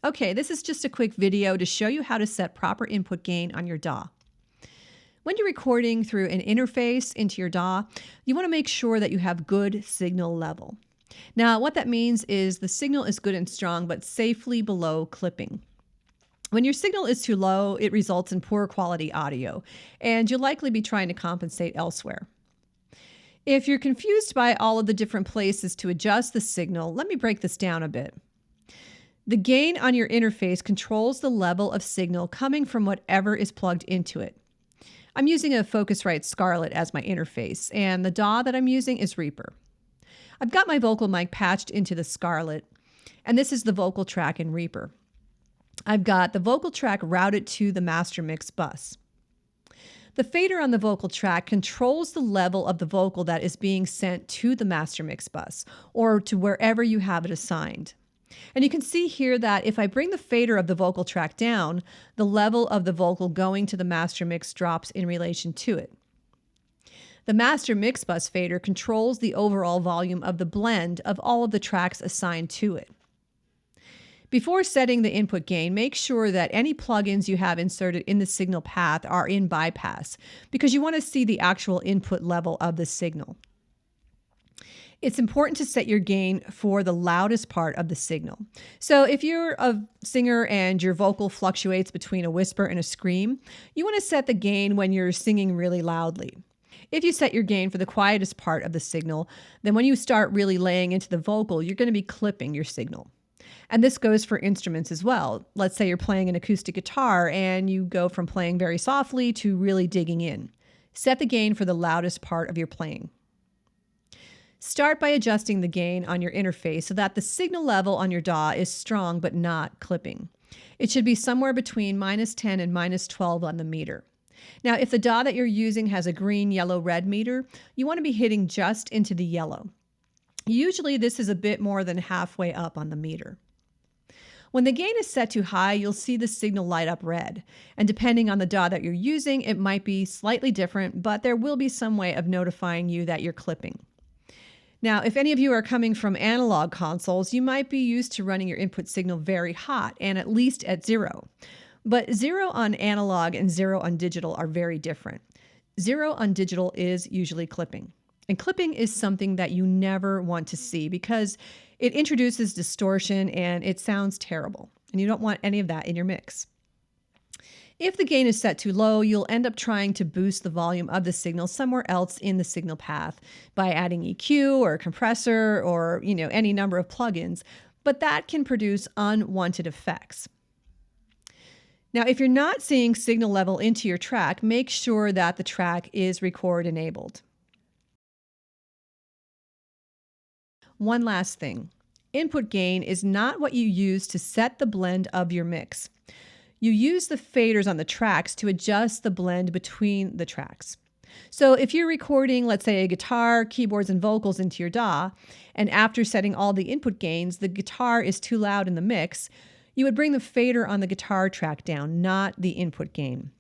Okay, this is just a quick video to show you how to set proper input gain on your DAW. When you're recording through an interface into your DAW, you want to make sure that you have good signal level. Now, what that means is the signal is good and strong, but safely below clipping. When your signal is too low, it results in poor quality audio, and you'll likely be trying to compensate elsewhere. If you're confused by all of the different places to adjust the signal, let me break this down a bit. The gain on your interface controls the level of signal coming from whatever is plugged into it. I'm using a Focusrite Scarlett as my interface, and the DAW that I'm using is Reaper. I've got my vocal mic patched into the Scarlett, and this is the vocal track in Reaper. I've got the vocal track routed to the master mix bus. The fader on the vocal track controls the level of the vocal that is being sent to the master mix bus, or to wherever you have it assigned. And you can see here that if I bring the fader of the vocal track down, the level of the vocal going to the master mix drops in relation to it. The master mix bus fader controls the overall volume of the blend of all of the tracks assigned to it. Before setting the input gain, make sure that any plugins you have inserted in the signal path are in bypass, because you want to see the actual input level of the signal. It's important to set your gain for the loudest part of the signal. So if you're a singer and your vocal fluctuates between a whisper and a scream, you want to set the gain when you're singing really loudly. If you set your gain for the quietest part of the signal, then when you start really laying into the vocal, you're going to be clipping your signal. And this goes for instruments as well. Let's say you're playing an acoustic guitar and you go from playing very softly to really digging in. Set the gain for the loudest part of your playing. Start by adjusting the gain on your interface so that the signal level on your DAW is strong but not clipping. It should be somewhere between -10 and -12 on the meter. Now, if the DAW that you're using has a green, yellow, red meter, you want to be hitting just into the yellow. Usually this is a bit more than halfway up on the meter. When the gain is set too high, you'll see the signal light up red. And depending on the DAW that you're using, it might be slightly different, but there will be some way of notifying you that you're clipping. Now, if any of you are coming from analog consoles, you might be used to running your input signal very hot and at least at 0. But 0 on analog and 0 on digital are very different. 0 on digital is usually clipping. And clipping is something that you never want to see because it introduces distortion and it sounds terrible. And you don't want any of that in your mix. If the gain is set too low, you'll end up trying to boost the volume of the signal somewhere else in the signal path by adding EQ or a compressor or, any number of plugins, but that can produce unwanted effects. Now, if you're not seeing signal level into your track, make sure that the track is record enabled. One last thing. Input gain is not what you use to set the blend of your mix. You use the faders on the tracks to adjust the blend between the tracks. So if you're recording, let's say, a guitar, keyboards, and vocals into your DAW, and after setting all the input gains, the guitar is too loud in the mix, you would bring the fader on the guitar track down, not the input gain.